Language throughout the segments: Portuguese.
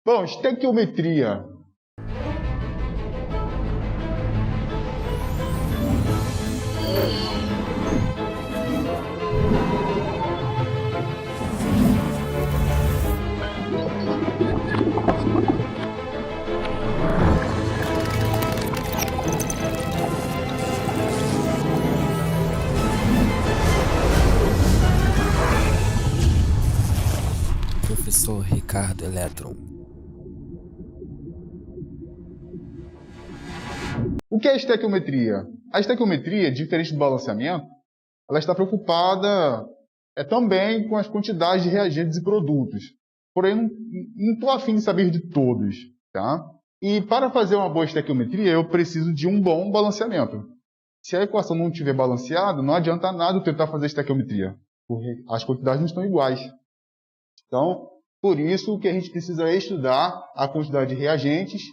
Bom, estequiometria. Professor Ricardo Eletron. O que é a estequiometria? A estequiometria, diferente do balanceamento, ela está preocupada também com as quantidades de reagentes e produtos. Porém, não estou afim de saber de todos. Tá? E para fazer uma boa estequiometria, eu preciso de um bom balanceamento. Se a equação não estiver balanceada, não adianta nada eu tentar fazer estequiometria, porque as quantidades não estão iguais. Então, por isso que a gente precisa estudar a quantidade de reagentes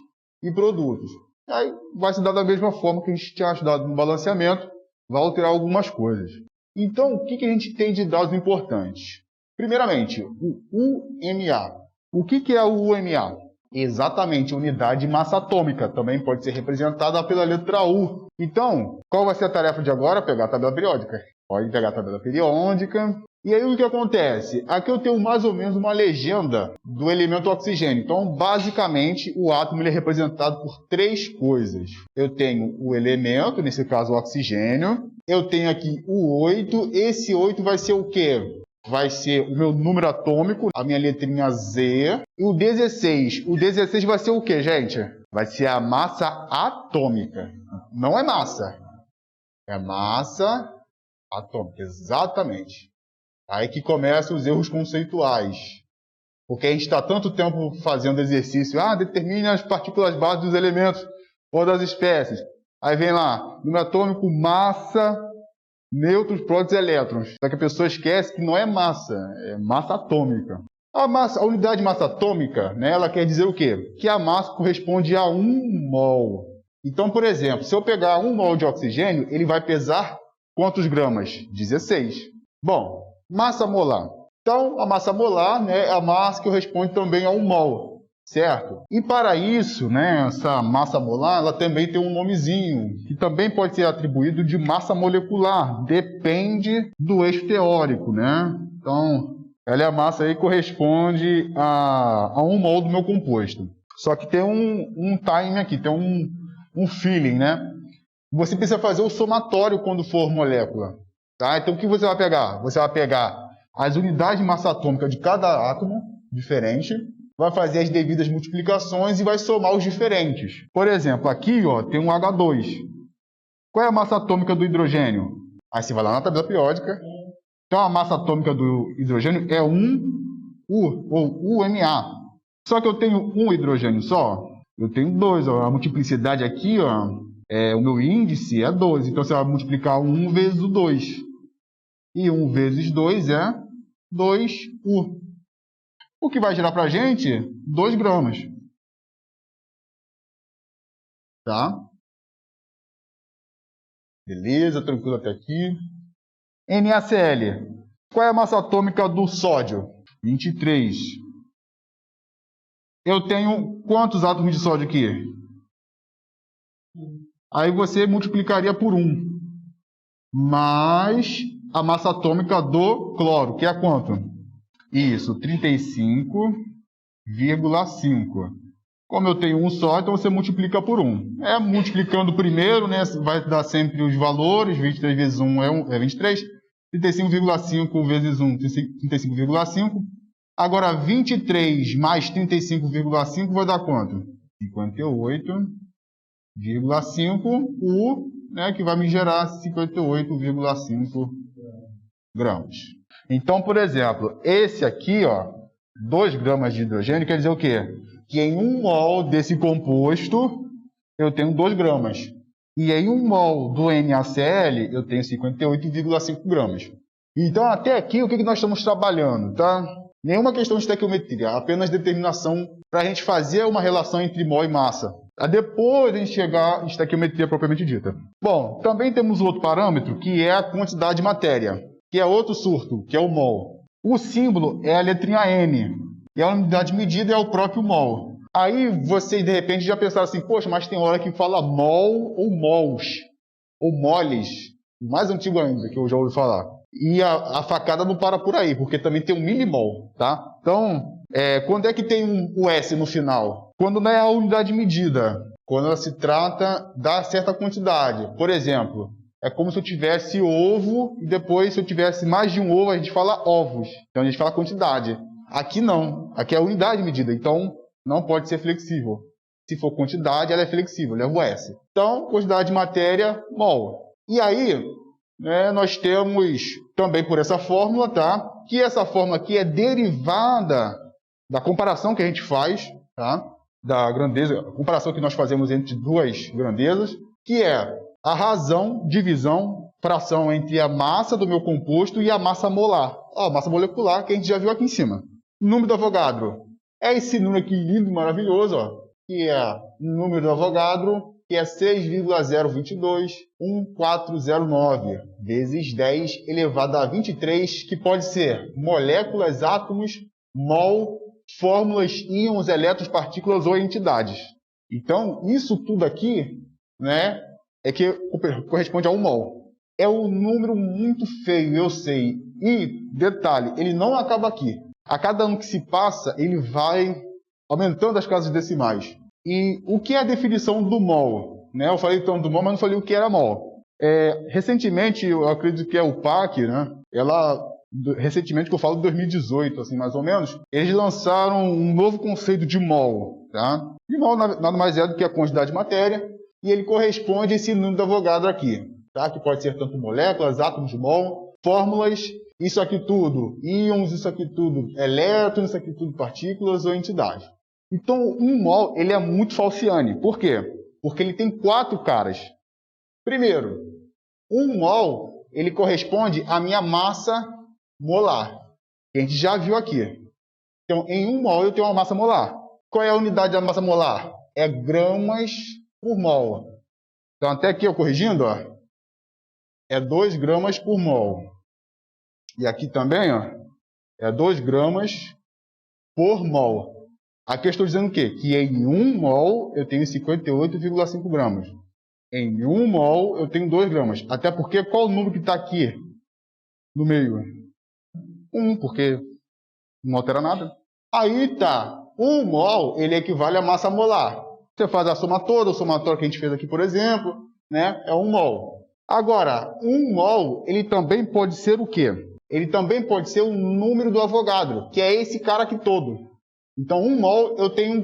e produtos. Aí vai se dar da mesma forma que a gente tinha estudado no balanceamento, vai alterar algumas coisas. Então, o que a gente tem de dados importantes? Primeiramente, o UMA. O que é o UMA? Exatamente, unidade de massa atômica. Também pode ser representada pela letra U. Então, qual vai ser a tarefa de agora? Pegar a tabela periódica. Pode pegar a tabela periódica. E aí o que acontece? Aqui eu tenho mais ou menos uma legenda do elemento oxigênio. Então, basicamente, o átomo ele é representado por três coisas. Eu tenho o elemento, nesse caso o oxigênio. Eu tenho aqui o 8. Esse 8 vai ser o quê? Vai ser o meu número atômico, a minha letrinha Z. E o 16. O 16 vai ser o quê, gente? Vai ser a massa atômica. Não é massa. É massa atômica, exatamente. Aí que começam os erros conceituais. Porque a gente está tanto tempo fazendo exercício, determine as partículas básicas dos elementos ou das espécies. Aí vem lá, número atômico, massa, nêutrons, prótons e elétrons. Só que a pessoa esquece que não é massa, é massa atômica. A unidade de massa atômica, né, ela quer dizer o quê? Que a massa corresponde a 1 mol. Então, por exemplo, se eu pegar 1 mol de oxigênio, ele vai pesar quantos gramas? 16. Bom, massa molar. Então, a massa molar, né, é a massa que corresponde também a 1 mol, certo? E para isso, né, essa massa molar, ela também tem um nomezinho, que também pode ser atribuído de massa molecular. Depende do eixo teórico, né? Então, ela é a massa aí que corresponde a 1 mol do meu composto. Só que tem um time aqui, tem um feeling, né? Você precisa fazer o somatório quando for molécula. Tá? Então, o que você vai pegar? Você vai pegar as unidades de massa atômica de cada átomo diferente, vai fazer as devidas multiplicações e vai somar os diferentes. Por exemplo, aqui tem um H2. Qual é a massa atômica do hidrogênio? Aí você vai lá na tabela periódica. Então, a massa atômica do hidrogênio é 1U, ou UMA. Só que eu tenho um hidrogênio só. Eu tenho 2. A multiplicidade aqui, o meu índice é 2. Então, você vai multiplicar 1 vezes o 2. E 1 vezes 2 é 2U. O que vai gerar para a gente 2 gramas. Tá? Beleza, tranquilo até aqui. NaCl. Qual é a massa atômica do sódio? 23. Eu tenho quantos átomos de sódio aqui? Aí você multiplicaria por 1. Mais a massa atômica do cloro, que é quanto? Isso, 35,5. Como eu tenho um só, então você multiplica por 1. Multiplicando primeiro, né, vai dar sempre os valores. 23 vezes 1 é 23. 35,5 vezes 1, 35,5. Agora, 23 mais 35,5 vai dar quanto? 58,5. Né, que vai me gerar 58,5 gramas. Então, por exemplo, esse aqui, 2 gramas de hidrogênio, quer dizer o quê? Que em 1 mol desse composto, eu tenho 2 gramas. E em 1 mol do NaCl, eu tenho 58,5 gramas. Então, até aqui, o que nós estamos trabalhando? Tá? Nenhuma questão de estequiometria, apenas determinação para a gente fazer uma relação entre mol e massa. Depois a gente chegar em estequiometria propriamente dita. Bom, também temos outro parâmetro, que é a quantidade de matéria, que é outro surto, que é o mol. O símbolo é a letrinha N. e a unidade medida é o próprio mol. Aí vocês, de repente, já pensaram assim, poxa, mas tem hora que fala mol ou mols, ou moles, mais antigo ainda, que eu já ouvi falar. E a facada não para por aí, porque também tem um milimol, tá? Então, quando é que tem o S no final? Quando não é a unidade medida, quando ela se trata da certa quantidade. Por exemplo, é como se eu tivesse ovo e depois, se eu tivesse mais de um ovo, a gente fala ovos. Então, a gente fala quantidade. Aqui não. Aqui é a unidade medida. Então, não pode ser flexível. Se for quantidade, ela é flexível, leva o S. Então, quantidade de matéria, mol. E aí, nós temos também por essa fórmula, tá? Que essa fórmula aqui é derivada da comparação que a gente faz, tá? Da grandeza, a comparação que nós fazemos entre duas grandezas, que é a razão, divisão, fração entre a massa do meu composto e a massa molar. A massa molecular que a gente já viu aqui em cima. Número do Avogadro é esse número aqui lindo, maravilhoso, ó, que é o número do Avogadro, que é 6,0221409 vezes 10 elevado a 23, que pode ser moléculas, átomos, mol, fórmulas, íons, elétrons, partículas ou entidades. Então, isso tudo aqui, né, é que corresponde a um mol. É um número muito feio, eu sei. E, detalhe, ele não acaba aqui. A cada ano que se passa, ele vai aumentando as casas decimais. E o que é a definição do mol? Né? Eu falei então do mol, mas não falei o que era mol. Recentemente, eu acredito que é o PAC, né? Recentemente, que eu falo de 2018, assim, mais ou menos, eles lançaram um novo conceito de mol. Tá? E mol nada mais é do que a quantidade de matéria, e ele corresponde a esse número do Avogadro aqui, tá? Que pode ser tanto moléculas, átomos, mol, fórmulas, isso aqui tudo, íons, isso aqui tudo, elétrons, isso aqui tudo, partículas ou entidades. Então, um mol, ele é muito falciane. Por quê? Porque ele tem 4 caras. Primeiro, um mol, ele corresponde à minha massa molar, que a gente já viu aqui. Então, em um mol, eu tenho uma massa molar. Qual é a unidade da massa molar? É gramas por mol. Então, até aqui, corrigindo, ó, é 2 gramas por mol. E aqui também, ó, é 2 gramas por mol. Aqui eu estou dizendo o quê? Que em 1 mol eu tenho 58,5 gramas. Em 1 mol eu tenho 2 gramas. Até porque qual o número que está aqui no meio? 1, porque não altera nada. Aí tá, 1 mol ele equivale à massa molar. Você faz a soma toda, o somatório que a gente fez aqui, por exemplo, né? É 1 mol. Agora, 1 mol ele também pode ser o quê? Ele também pode ser o número do Avogadro, que é esse cara aqui todo. Então, 1 mol, eu tenho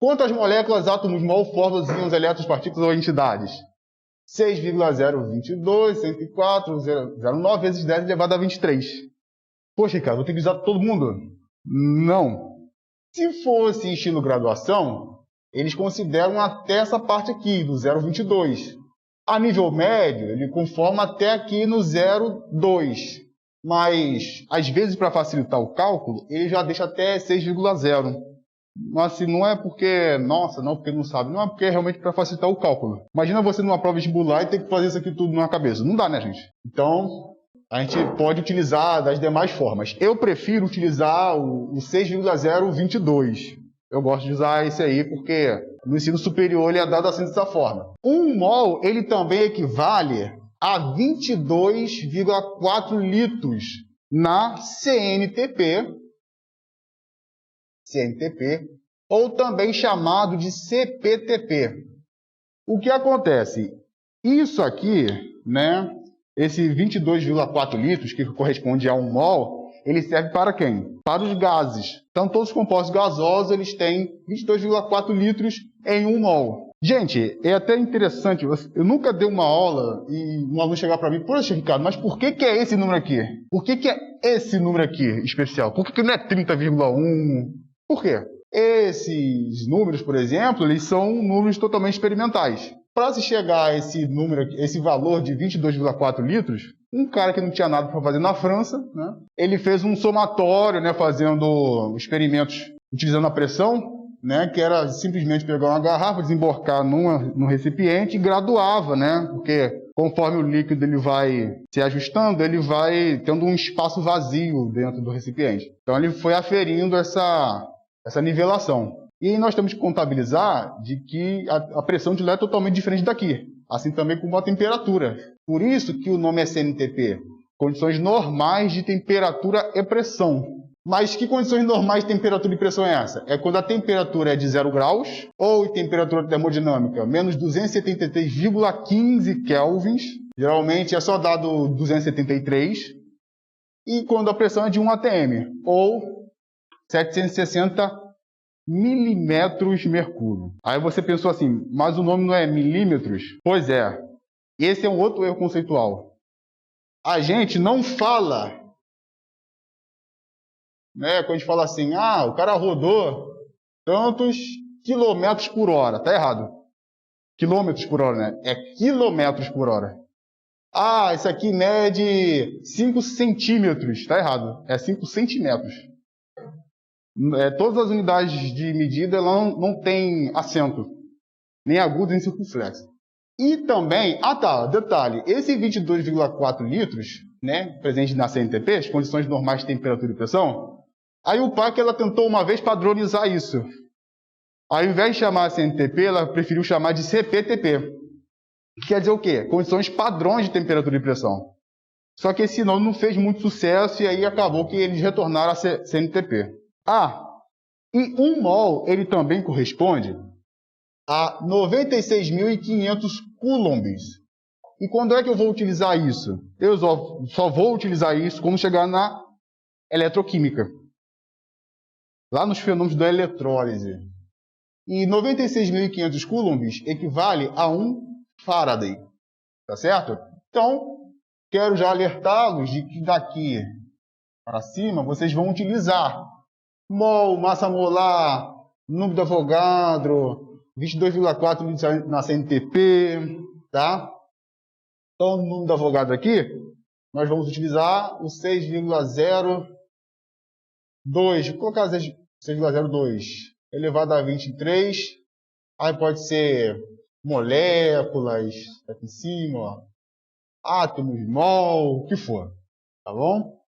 quantas moléculas, átomos, mol, fórmulas, íons, elétrons, partículas ou entidades? 6,022, 104,009 vezes 10 elevado a 23. Poxa, Ricardo, vou ter que usar todo mundo? Não. Se fosse em estilo graduação, eles consideram até essa parte aqui, do 0,22. A nível médio, ele conforma até aqui no 0,2. Mas, às vezes, para facilitar o cálculo, ele já deixa até 6,0. Mas, assim, não é porque, nossa, não, porque não sabe. Não é porque é realmente para facilitar o cálculo. Imagina você numa prova vestibular e ter que fazer isso aqui tudo na cabeça. Não dá, né, gente? Então, a gente pode utilizar das demais formas. Eu prefiro utilizar o 6,022. Eu gosto de usar esse aí porque no ensino superior ele é dado assim dessa forma. 1 mol, ele também equivale a 22,4 litros na CNTP, ou também chamado de CPTP. O que acontece? Isso aqui, né, esse 22,4 litros, que corresponde a 1 mol, ele serve para quem? Para os gases. Então, todos os compostos gasosos eles têm 22,4 litros em 1 mol. Gente, é até interessante, eu nunca dei uma aula e um aluno chegar para mim, poxa, Ricardo, mas por que é esse número aqui? Por que é esse número aqui especial? Por que não é 30,1? Por quê? Esses números, por exemplo, eles são números totalmente experimentais. Para se chegar a esse número, esse valor de 22,4 litros, um cara que não tinha nada para fazer na França, né, ele fez um somatório, né, fazendo experimentos utilizando a pressão, né, que era simplesmente pegar uma garrafa, desemborcar num recipiente e graduava, né, porque conforme o líquido ele vai se ajustando, ele vai tendo um espaço vazio dentro do recipiente. Então ele foi aferindo essa nivelação. E nós temos que contabilizar de que a pressão de lá é totalmente diferente daqui, assim também como a temperatura. Por isso que o nome é CNTP, condições normais de temperatura e pressão. Mas que condições normais de temperatura e pressão é essa? É quando a temperatura é de 0 graus, ou temperatura termodinâmica menos 273,15 kelvins, geralmente é só dado 273, e quando a pressão é de 1 atm, ou 760 milímetros mercúrio. Aí você pensou assim, mas o nome não é milímetros? Pois é, esse é um outro erro conceitual. A gente não fala, né? Quando a gente fala assim, o cara rodou tantos quilômetros por hora. Tá errado. Quilômetros por hora, né? É quilômetros por hora. Isso aqui mede 5 centímetros. Tá errado. É 5 centímetros. Todas as unidades de medida não tem acento. Nem agudo, nem circunflexo. E também, detalhe, esse 22,4 litros, né, presente na CNTP, as condições normais de temperatura e pressão, aí o PAC ela tentou uma vez padronizar isso. Ao invés de chamar a CNTP, ela preferiu chamar de CPTP. Que quer dizer o quê? Condições padrões de temperatura e pressão. Só que esse nome não fez muito sucesso e aí acabou que eles retornaram a CNTP. E 1 mol ele também corresponde a 96.500 coulombs. E quando é que eu vou utilizar isso? Eu só vou utilizar isso quando chegar na eletroquímica. Lá nos fenômenos da eletrólise. E 96.500 coulombs equivale a 1 Faraday. Tá certo? Então, quero já alertá-los de que daqui para cima vocês vão utilizar mol, massa molar, número de Avogadro, 22,4 na CNTP, tá? Então, no número de Avogadro aqui, nós vamos utilizar o 6,02, vou colocar 6,02 elevado a 23, aí pode ser moléculas, aqui em cima, ó, átomos, mol, o que for, tá bom?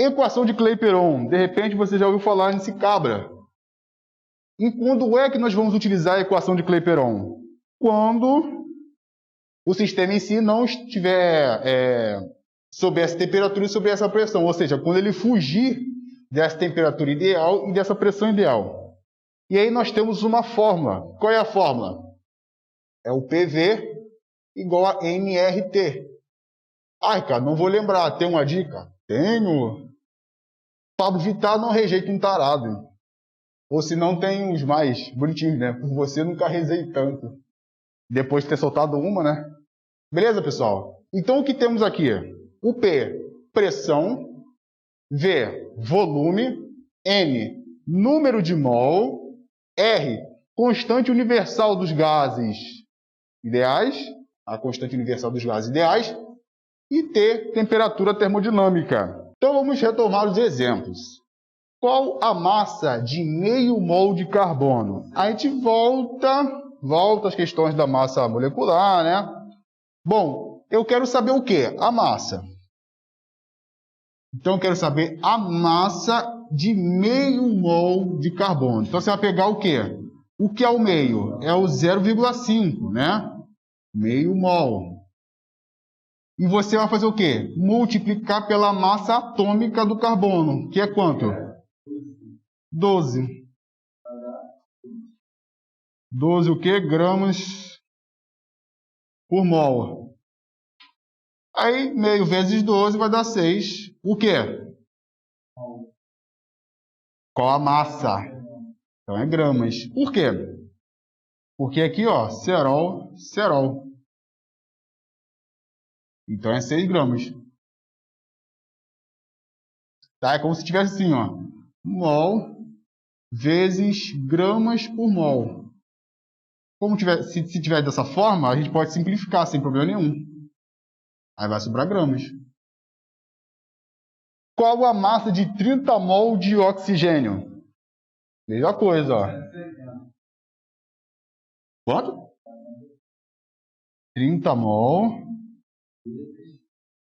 Equação de Clapeyron, de repente você já ouviu falar nesse cabra. E quando é que nós vamos utilizar a equação de Clapeyron? Quando o sistema em si não estiver sob essa temperatura e sob essa pressão. Ou seja, quando ele fugir dessa temperatura ideal e dessa pressão ideal. E aí nós temos uma fórmula. Qual é a fórmula? É o PV igual a nRT. Ricardo, não vou lembrar. Tem uma dica? Tenho. Pablo Vittar não rejeita um tarado. Ou se não tem os mais bonitinhos, né? Por você nunca rezei tanto. Depois de ter soltado uma, né? Beleza, pessoal? Então o que temos aqui? O P, pressão. V, volume. N, número de mol. R, constante universal dos gases ideais. A constante universal dos gases ideais. E T, temperatura termodinâmica. Então vamos retomar os exemplos. Qual a massa de meio mol de carbono? A gente volta às questões da massa molecular, né? Bom, eu quero saber o quê? A massa. Então eu quero saber a massa de meio mol de carbono. Então você vai pegar o quê? O que é o meio? É o 0,5, né? Meio mol. E você vai fazer o quê? Multiplicar pela massa atômica do carbono, que é quanto? 12. 12 o quê? Gramas por mol. Aí, meio vezes 12 vai dar 6. O quê? Qual a massa? Então é gramas. Por quê? Porque aqui, ó, cerol. Então é 6 gramas. Tá? É como se tivesse assim, ó. Mol vezes gramas por mol. Se tiver dessa forma, a gente pode simplificar sem problema nenhum. Aí vai sobrar gramas. Qual a massa de 30 mol de oxigênio? Mesma coisa, ó. Quanto? 30 mol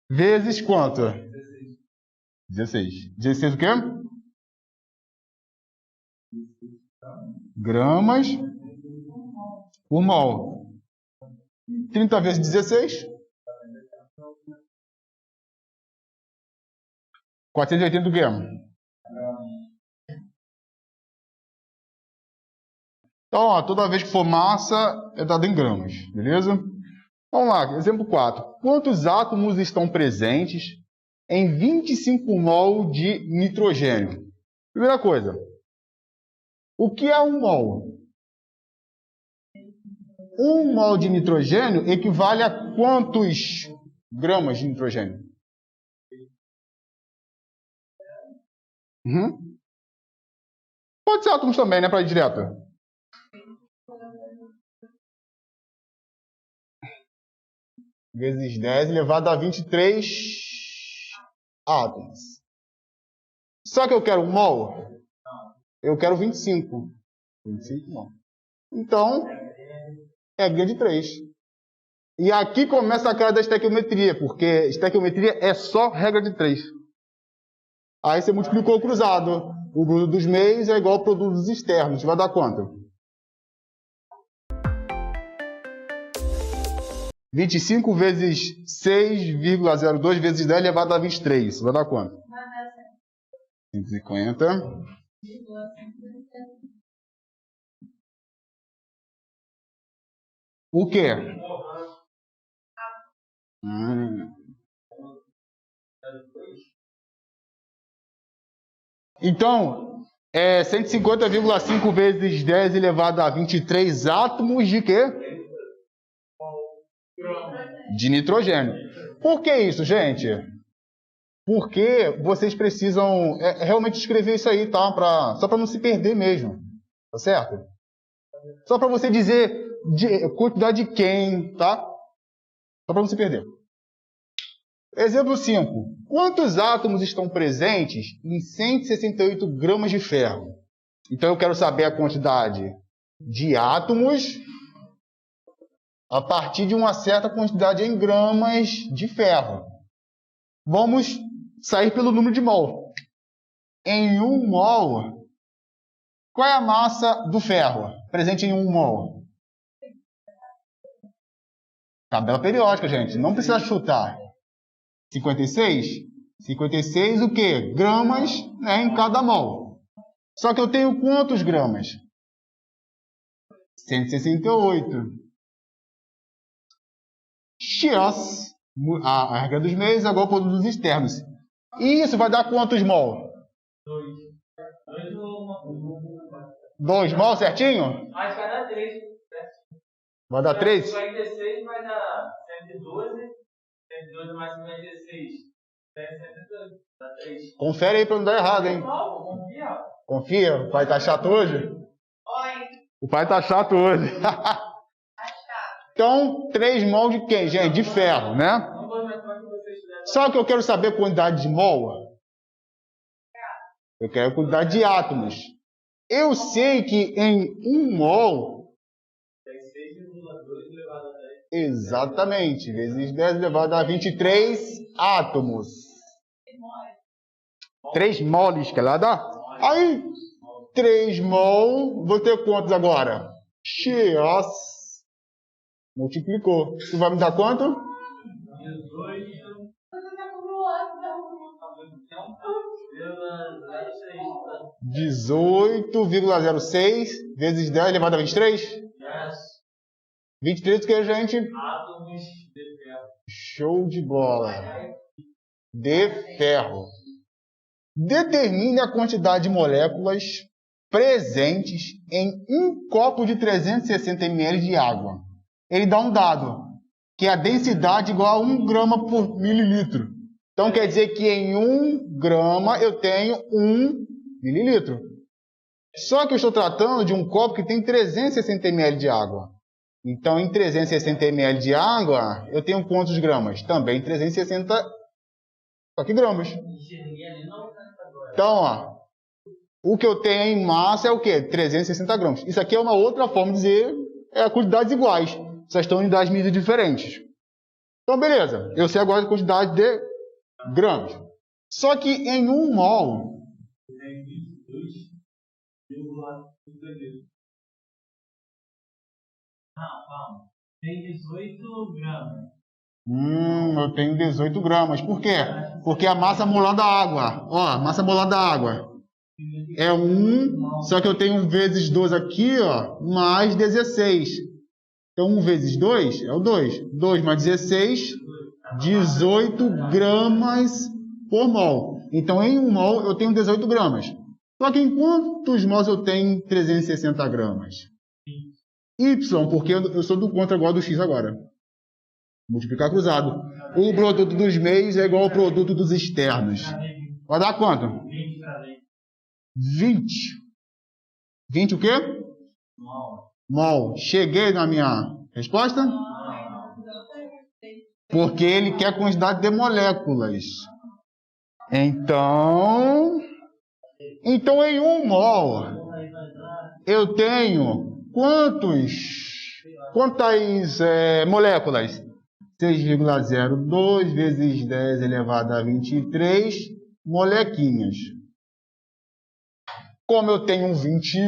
Vezes quanto? 16. 16 o quê? Gramas por mol. 30 vezes 16? 480 o quê? Então, ó, toda vez que for massa, é dado em gramas, beleza? Vamos lá, exemplo 4. Quantos átomos estão presentes em 25 mol de nitrogênio? Primeira coisa, o que é um mol? Um mol de nitrogênio equivale a quantos gramas de nitrogênio? Pode ser átomos também, né, para ir direto. Vezes 10 elevado a 23 átomos. Só que eu quero um mol? Eu quero 25. 25 mol. Então, é regra de 3. E aqui começa a cara da estequiometria, porque estequiometria é só regra de 3. Aí você multiplicou o cruzado. O produto dos meios é igual ao produto dos externos. Vai dar quanto? 25 vezes 6,02 vezes 10 elevado a 23. Vai dar quanto? 150. O quê? Então, é 150,5 vezes 10 elevado a 23 átomos de quê? De nitrogênio. Por que isso, gente? Porque vocês precisam realmente escrever isso aí, tá? Só para não se perder mesmo. Tá certo? Só para você dizer quantidade de quem, tá? Só para não se perder. Exemplo 5. Quantos átomos estão presentes em 168 gramas de ferro? Então eu quero saber a quantidade de átomos a partir de uma certa quantidade em gramas de ferro. Vamos sair pelo número de mol. Em 1 mol, qual é a massa do ferro presente em 1 mol? Tabela periódica, gente. Não precisa chutar. 56? 56 o quê? Gramas, né, em cada mol. Só que eu tenho quantos gramas? 168. X, a regra dos meios é igual ao produto dos externos. E isso vai dar quantos mol? 2 mol certinho? Mas vai dar 3. Vai dar 3? 56 vai dar 112. 112 mais 56. 112. Dá 3. Confere aí para não dar errado, hein? Confia. Confia? O pai tá chato hoje? Oi. O pai tá chato hoje. Então, 3 mol de quem, gente? De ferro, né? Só que eu quero saber a quantidade de mol. Eu quero a quantidade de átomos. Eu sei que em 1 mol... 6,2 elevado a 10. Exatamente. Vezes 10 elevado a 23 átomos. 3 moles que ela dá? Aí, 3 mol... Vou ter quantos agora? X... Multiplicou. Isso vai me dar quanto? 18,06 vezes 10 elevado a 23? Yes. 23 o que, gente? Átomos de ferro. Show de bola. De ferro. Determine a quantidade de moléculas presentes em 1 copo de 360 ml de água. Ele dá um dado, que é a densidade igual a 1 grama por mililitro. Então, quer dizer que em 1 grama eu tenho 1 mililitro. Só que eu estou tratando de um copo que tem 360 ml de água. Então, em 360 ml de água, eu tenho quantos gramas? Também 360 só que gramas. Então, ó, o que eu tenho em massa é o quê? 360 gramas. Isso aqui é uma outra forma de dizer quantidades iguais. Só estão em unidades de medidas diferentes. Então, beleza. Eu sei agora a quantidade de gramas. Só que em 1 mol... Tem 22,52. Calma. Tem 18 gramas. Eu tenho 18 gramas. Por quê? Porque a massa molar da água. Ó, a massa molar da água é 1, só que eu tenho 1 vezes 2 aqui, ó, mais 16. Então, 1 vezes 2 é o 2. 2 mais 16, 18 gramas por mol. Então, em 1 mol, eu tenho 18 gramas. Só que em quantos mols eu tenho 360 gramas? Y, porque eu sou do contra igual do X agora. Multiplicar cruzado. O produto dos meios é igual ao produto dos externos. Vai dar quanto? 20. 20 o quê? Mol. Cheguei na minha resposta? Porque ele quer a quantidade de moléculas. Então em 1 mol, eu tenho quantas moléculas? 6,02 vezes 10 elevado a 23 molequinhas. Como eu tenho 20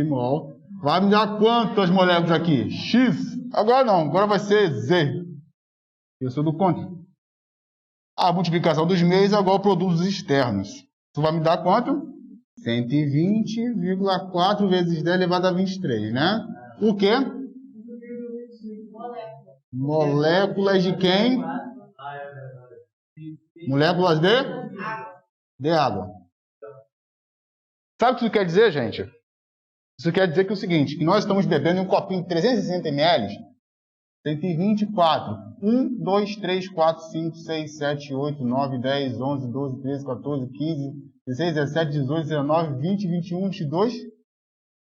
mol, vai me dar quantas moléculas aqui? X. Agora não, agora vai ser Z. Eu sou do contra. A multiplicação dos meios é igual ao produto dos externos. Isso vai me dar quanto? 120,4 vezes 10 elevado a 23, né? O quê? Moléculas de quem? Moléculas de água. Sabe o que isso quer dizer, gente? Isso quer dizer que é o seguinte, que nós estamos bebendo em um copinho de 360 ml, 124. 1, 2, 3, 4, 5, 6, 7, 8, 9, 10, 11, 12, 13, 14, 15, 16, 17, 18, 19, 20, 21, 22,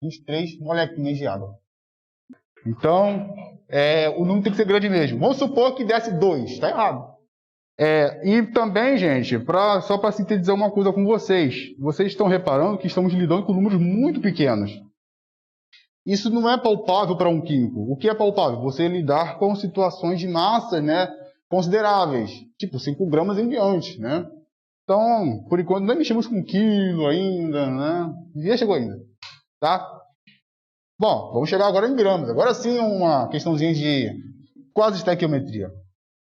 23 molequinhas de água. Então, o número tem que ser grande mesmo. Vamos supor que desse 2, está errado. E também, gente, só para sintetizar uma coisa com vocês estão reparando que estamos lidando com números muito pequenos. Isso não é palpável para um químico. O que é palpável? Você lidar com situações de massa, né, consideráveis, tipo 5 gramas em diante, né? Então, por enquanto, não mexemos com quilo ainda, né? Nem chegou ainda, tá? Bom, vamos chegar agora em gramas. Agora sim, uma questãozinha de quase estequiometria.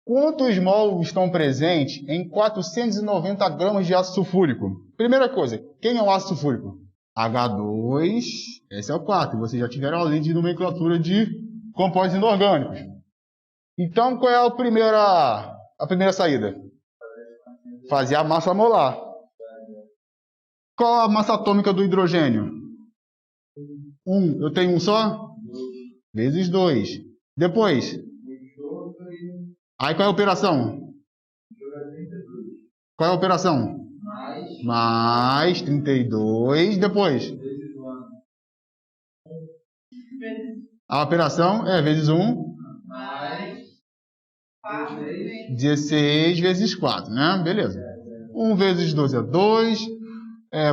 Quantos mols estão presentes em 490 gramas de ácido sulfúrico? Primeira coisa, quem é o ácido sulfúrico? H2, esse é o 4. Vocês já tiveram aula de nomenclatura de compostos inorgânicos. Então, qual é a primeira saída? Fazer a massa molar. Qual a massa atômica do hidrogênio? 1. Eu tenho um só? Vezes 2. Depois? Aí qual é a operação? Qual é a operação? Mais 32. Depois? A operação é vezes 1. 16 vezes 4, né? Beleza. 1 vezes 12 é 2.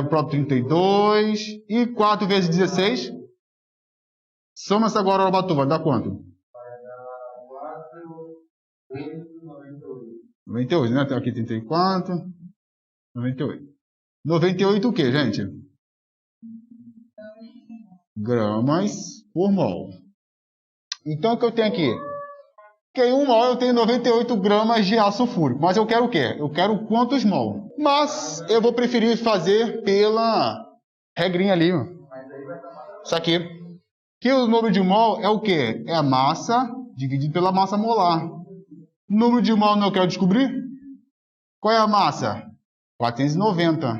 O próprio 32. E 4 vezes 16? Soma essa agora, Arobatu, vai dar quanto? 98, né? Tem aqui 34. 98. 98 o que, gente? Gramas por mol. Então, o que eu tenho aqui? Que em 1 mol eu tenho 98 gramas de ácido sulfúrico. Mas eu quero o quê? Eu quero quantos mol? Mas eu vou preferir fazer pela regrinha ali. Isso aqui. Que o número de mol é o quê? É a massa dividido pela massa molar. O número de mol não eu quero descobrir? Qual é a massa? 490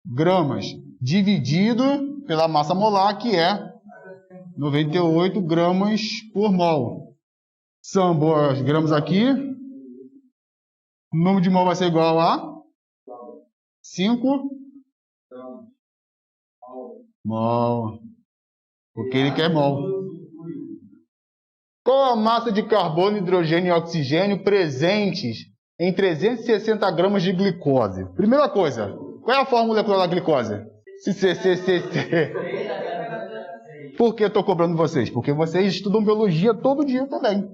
gramas. Dividido pela massa molar, que é 98 gramas por mol. São os gramas aqui. O número de mol vai ser igual a 5 mol. Porque ele quer mol. Qual a massa de carbono, hidrogênio e oxigênio presentes em 360 gramas de glicose? Primeira coisa, qual é a fórmula molecular da glicose? Por que eu estou cobrando vocês? Porque vocês estudam biologia todo dia também.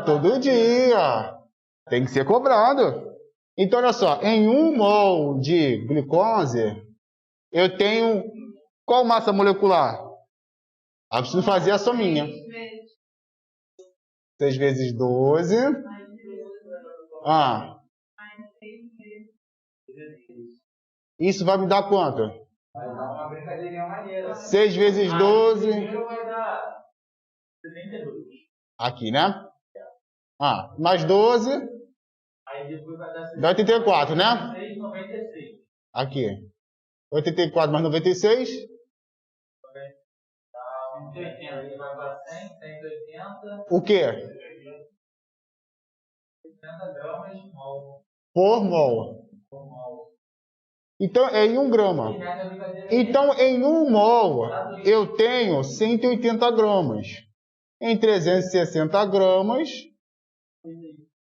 Todo dia. Tem que ser cobrado. Então, olha só. Em 1 mol de glicose, eu tenho qual massa molecular? Eu preciso fazer a sominha. 6 vezes 12. Isso vai me dar quanto? Vai dar uma brincadeirinha maneira. 6 vezes 12. Primeiro vai dar 72. Aqui, né? Mais 12. Aí depois vai dar dá 84, né? 96. Aqui. 84 mais 96. 180. Aí vai para 100, 180. O quê? 80 gramas mol. Por mol. Então, é em 1 grama. Então, em 1 mol, eu tenho 180 gramas. Em 360 gramas,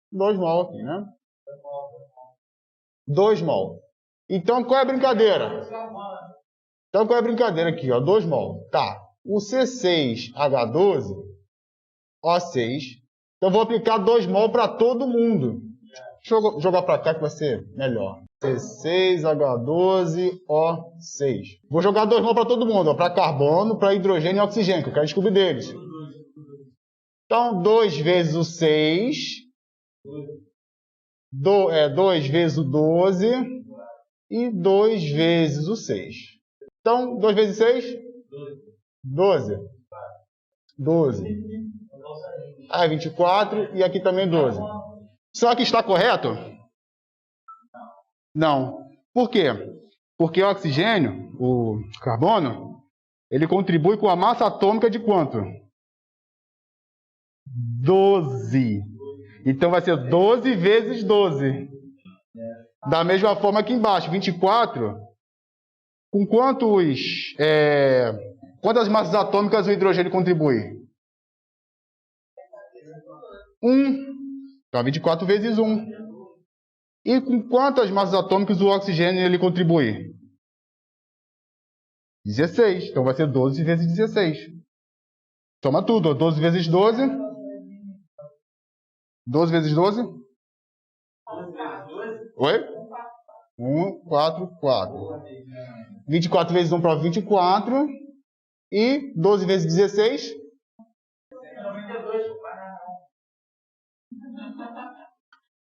2 mol aqui, né? 2 mol. Então, qual é a brincadeira? Então, qual é a brincadeira aqui, ó? 2 mol. Tá. O C6H12, O6. Então, eu vou aplicar 2 mol para todo mundo. Deixa eu jogar para cá que vai ser melhor. C6H12O6. Vou jogar 2 mol para todo mundo, para carbono, para hidrogênio e oxigênio, que eu quero descobrir deles. Então, 2 vezes o 6. 2 vezes o 12. E 2 vezes o 6. Então, 2 vezes 6? 12. 12. 24. E aqui também 12. Só que está correto? Não. Por quê? Porque o oxigênio, o carbono, ele contribui com a massa atômica de quanto? 12. Então vai ser 12 vezes 12. Da mesma forma aqui embaixo, 24. Com quantas massas atômicas o hidrogênio contribui? 1. Então 24 vezes 1. E com quantas massas atômicas o oxigênio ele contribui? 16. Então vai ser 12 vezes 16. Toma tudo. 12 vezes 12. 12 vezes 12? Oi? 1, 4, 4. 24 vezes 1 prova 24. E 12 vezes 16?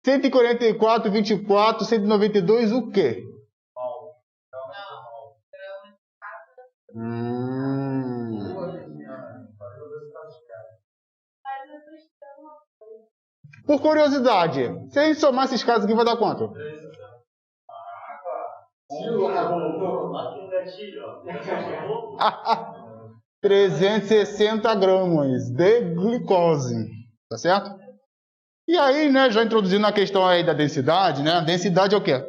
144, 24, 192, o quê? Por curiosidade, se a gente somar esses casos aqui, vai dar quanto? 360 gramas de glicose. Tá certo? E aí, né, já introduzindo a questão aí da densidade, né? Densidade é o quê?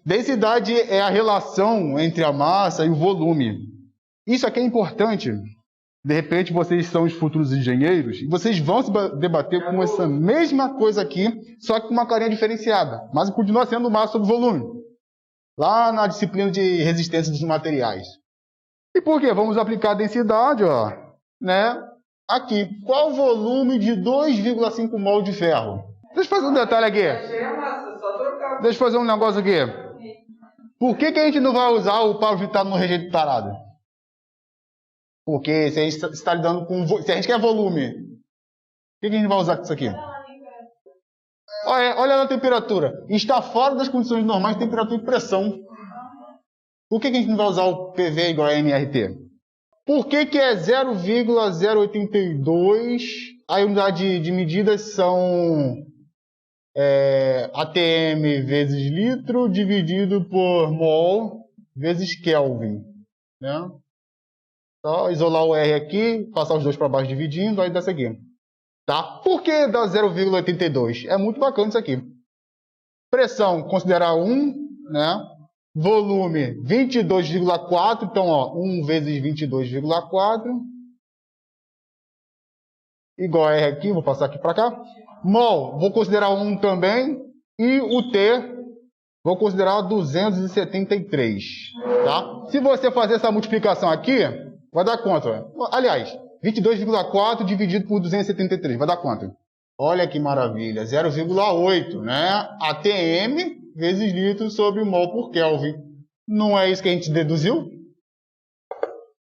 Densidade é a relação entre a massa e o volume. Isso aqui é importante. De repente, vocês são os futuros engenheiros e vocês vão se debater com essa mesma coisa aqui, só que com uma carinha diferenciada. Mas continua sendo massa sobre volume. Lá na disciplina de resistência dos materiais. E por quê? Vamos aplicar a densidade, ó, né? Aqui, qual o volume de 2,5 mol de ferro? Deixa eu fazer um detalhe aqui. Deixa eu fazer um negócio aqui. Por que a gente não vai usar o pau vitado no rejeito tarado? Porque se a gente está lidando com... Se a gente quer volume, por que a gente vai usar isso aqui? Olha a temperatura. Está fora das condições normais de temperatura e pressão. Por que a gente não vai usar o PV igual a NRT? Por que é 0,082? A unidade de medidas são ATM vezes litro dividido por mol vezes Kelvin. Né? Só isolar o R aqui, passar os dois para baixo dividindo, aí dá isso aqui. Tá? Por que dá 0,82? É muito bacana isso aqui. Pressão, considerar 1, né? Volume, 22,4. Então, ó, 1 vezes 22,4. Igual a R aqui, vou passar aqui para cá. Mol, vou considerar 1 também. E o T, Vou considerar 273, tá? Se você fazer essa multiplicação aqui, vai dar quanto? Aliás, 22,4 dividido por 273, vai dar quanto? Olha que maravilha, 0,8, né? ATM vezes litro sobre mol por Kelvin. Não é isso que a gente deduziu?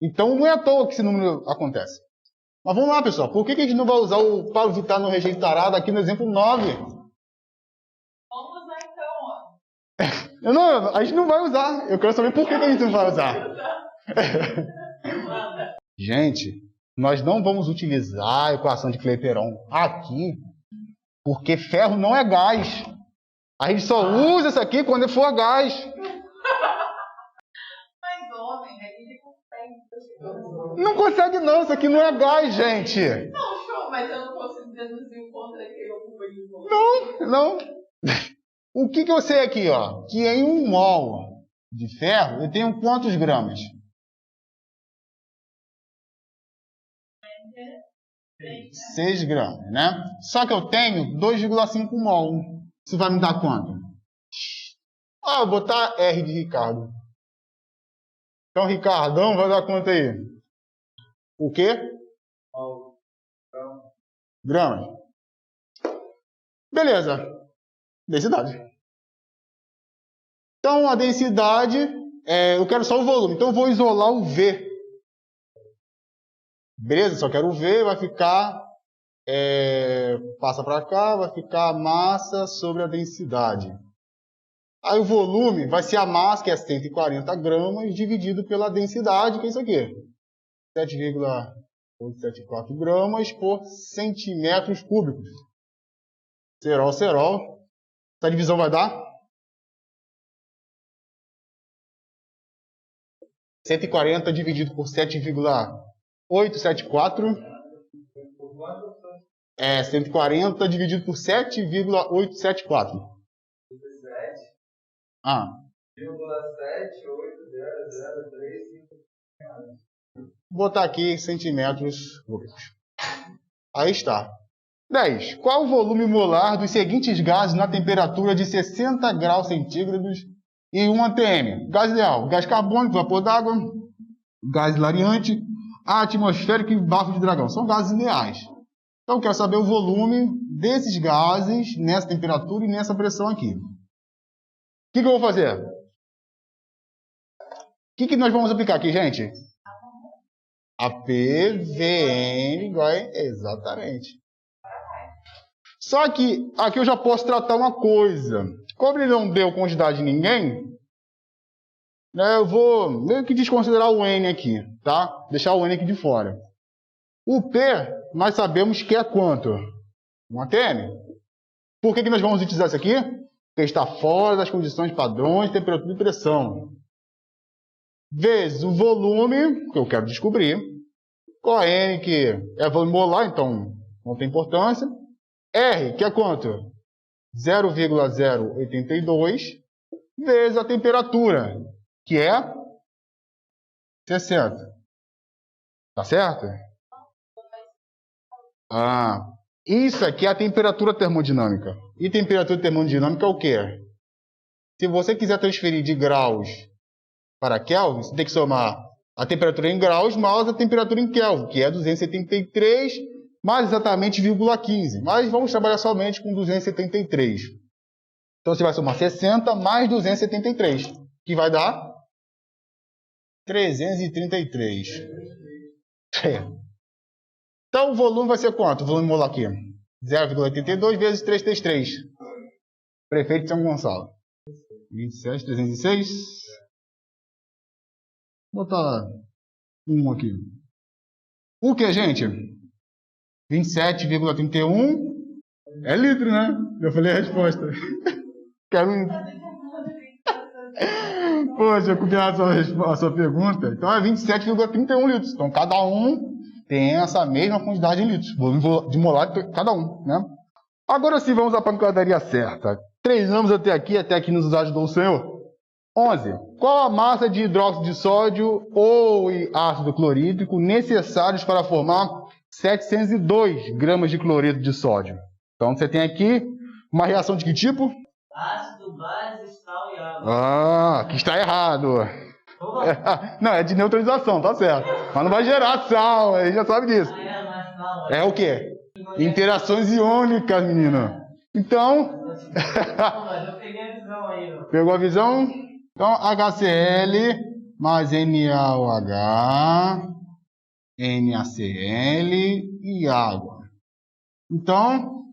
Então não é à toa que esse número acontece. Mas vamos lá, pessoal. Por que a gente não vai usar o Paulo Vittar no rejeito tarado aqui no exemplo 9? Vamos usar então, ó. A gente não vai usar. Eu quero saber por que a gente não vai usar. Gente, nós não vamos utilizar a equação de Clapeyron aqui, porque ferro não é gás. A gente só usa isso aqui quando for gás. Mas homem, a gente consegue. Não consegue não, isso aqui não é gás, gente. Não, show, mas eu não consigo deduzir o contra que eu ocupei. Não. O que eu sei aqui, ó? Que em 1 mol de ferro eu tenho quantos gramas? 6 gramas, né? Só que eu tenho 2,5 mol. Isso vai me dar quanto? Vou botar R de Ricardo. Então, Ricardão vai dar quanto aí? O quê? Gramas. Beleza. Densidade. Então, a densidade, eu quero só o volume. Então, eu vou isolar o V. Beleza? Só quero o V, vai ficar... passa para cá, vai ficar a massa sobre a densidade. Aí o volume vai ser a massa, que é 140 gramas, dividido pela densidade, que é isso aqui. 7,874 gramas por centímetros cúbicos. Cerol. Essa divisão vai dar 140 dividido por 7,874. 140 dividido por 7,874. 0,78003. Vou botar aqui centímetros cúbicos. Aí está. 10. Qual o volume molar dos seguintes gases na temperatura de 60 graus centígrados e 1 atm? Gás ideal: gás carbônico, vapor d'água, gás hilariante, atmosférico e bafo de dragão. São gases ideais. Então eu quero saber o volume desses gases nessa temperatura e nessa pressão aqui. O que eu vou fazer? O que nós vamos aplicar aqui, gente? A PVN igual a... Exatamente. Só que aqui eu já posso tratar uma coisa. Como ele não deu quantidade de ninguém, né, eu vou meio que desconsiderar o N aqui, tá? Deixar o N aqui de fora. O P, nós sabemos que é quanto? 1 atm. Por que nós vamos utilizar isso aqui? Porque está fora das condições padrões de temperatura e pressão. Vezes o volume, que eu quero descobrir. Com N, que é volume molar, então não tem importância. R, que é quanto? 0,082 vezes a temperatura, que é 60. Tá certo? Isso aqui é a temperatura termodinâmica. E temperatura termodinâmica é o quê? Se você quiser transferir de graus para Kelvin, você tem que somar a temperatura em graus mais a temperatura em Kelvin, que é 273 mais exatamente 0,15. Mas vamos trabalhar somente com 273. Então você vai somar 60 mais 273, que vai dar 333. Então o volume vai ser quanto? O volume molar aqui. 0,82 vezes 333. Prefeito de São Gonçalo. 27, 306. Vou botar 1 aqui. O que, gente? 27,31 é litro, né? Eu falei a resposta. Quero... Poxa, eu copiei a sua pergunta. Então é 27,31 litros. Então cada um tem essa mesma quantidade em litros. Volume de molar de cada um, né? Agora sim, vamos à pancadaria certa. Treinamos até aqui nos ajudou o senhor. 11. Qual a massa de hidróxido de sódio ou ácido clorídrico necessários para formar 702 gramas de cloreto de sódio? Então você tem aqui uma reação de que tipo? Ácido, base, sal Ah, que está errado. Não, é de neutralização, tá certo. Mas não vai gerar sal, a gente já sabe disso. É o quê? Interações iônicas, menino. Então... Mas eu peguei a visão aí, ó. Pegou a visão? Então, HCl mais NaOH, NaCl e água. Então,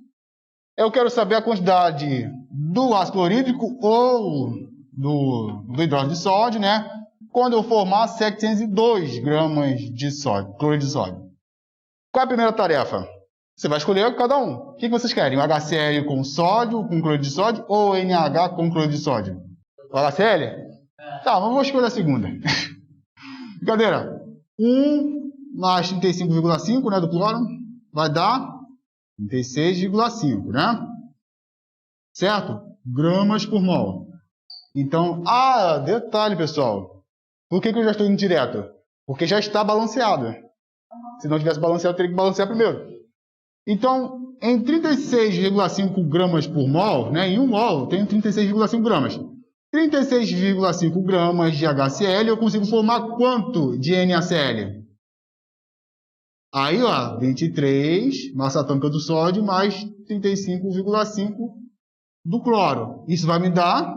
eu quero saber a quantidade do ácido clorídrico ou do hidróxido de sódio, né? Quando eu formar 702 gramas de sódio, cloreto de sódio. Qual é a primeira tarefa? Você vai escolher cada um. O que vocês querem? O HCl com sódio, com cloreto de sódio, ou NaH com cloreto de sódio? O HCl? Tá, mas vou escolher a segunda. Brincadeira. 1 mais 35,5, né, do cloro, vai dar 36,5, né? Certo? Gramas por mol. Então, detalhe, pessoal. Por que eu já estou indo direto? Porque já está balanceado. Se não tivesse balanceado, eu teria que balancear primeiro. Então, em 36,5 gramas por mol, né, em 1 mol, eu tenho 36,5 gramas. 36,5 gramas de HCl, eu consigo formar quanto de NaCl? Aí, ó, 23, massa atômica do sódio, mais 35,5 do cloro. Isso vai me dar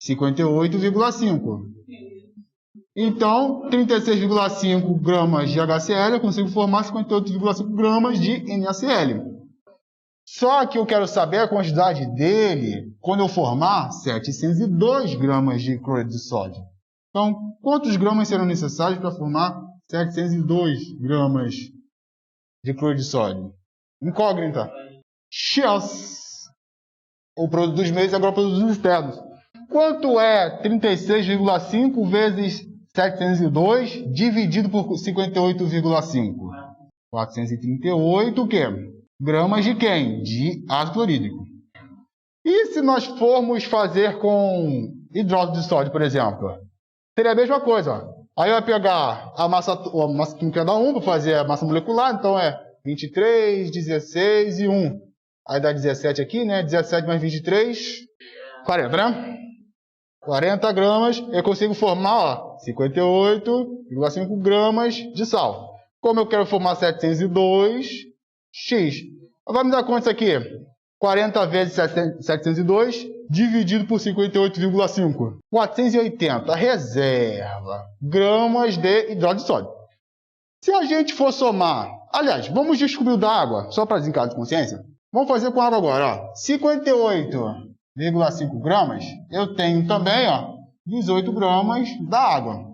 58,5. Então, 36,5 gramas de HCl, eu consigo formar 58,5 gramas de NaCl. Só que eu quero saber a quantidade dele quando eu formar 702 gramas de cloreto de sódio. Então, quantos gramas serão necessários para formar 702 gramas de cloreto de sódio? Incógnita. X. O produto dos meios, agora o produto dos externos. Quanto é 36,5 vezes 702 dividido por 58,5? 438 o quê? Gramas de quem? De ácido clorídrico. E se nós formos fazer com hidróxido de sódio, por exemplo? Seria a mesma coisa. Ó. Aí vai pegar a massa química da 1 para fazer a massa molecular. Então é 23, 16 e 1. Aí dá 17 aqui, né? 17 mais 23, 40, né? 40 gramas. Eu consigo formar, ó, 58,5 gramas de sal. Como eu quero formar 702... X. Vai me dar quanto isso aqui? 40 vezes 702 dividido por 58,5. 480. Reserva. Gramas de hidróxido de sódio. Se a gente for somar... Aliás, vamos descobrir o da água, só para desencargo de consciência. Vamos fazer com água agora. Ó. 58,5 gramas, eu tenho também, ó, 18 gramas da água.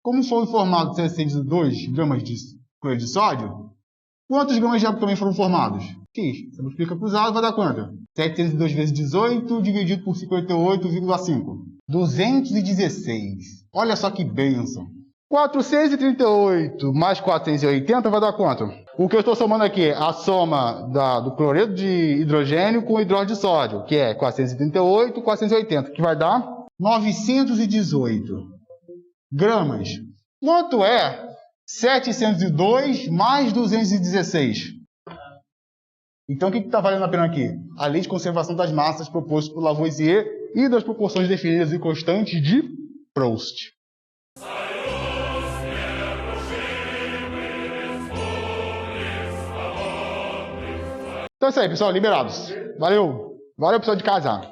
Como foi formado 702 gramas de cloreto de sódio, quantos gramas de água também foram formados? X. Você multiplica cruzado, vai dar quanto? 702 vezes 18 dividido por 58,5. 216. Olha só que bênção. 438 mais 480 vai dar quanto? O que eu estou somando aqui é a soma do cloreto de hidrogênio com o hidróxido de sódio, que é 438 e 480, que vai dar 918 gramas. Quanto é 702 mais 216? Então, o que está valendo a pena aqui? A lei de conservação das massas proposta por Lavoisier e das proporções definidas e constantes de Proust. Então é isso aí, pessoal. Liberados. Valeu. Valeu, pessoal de casa.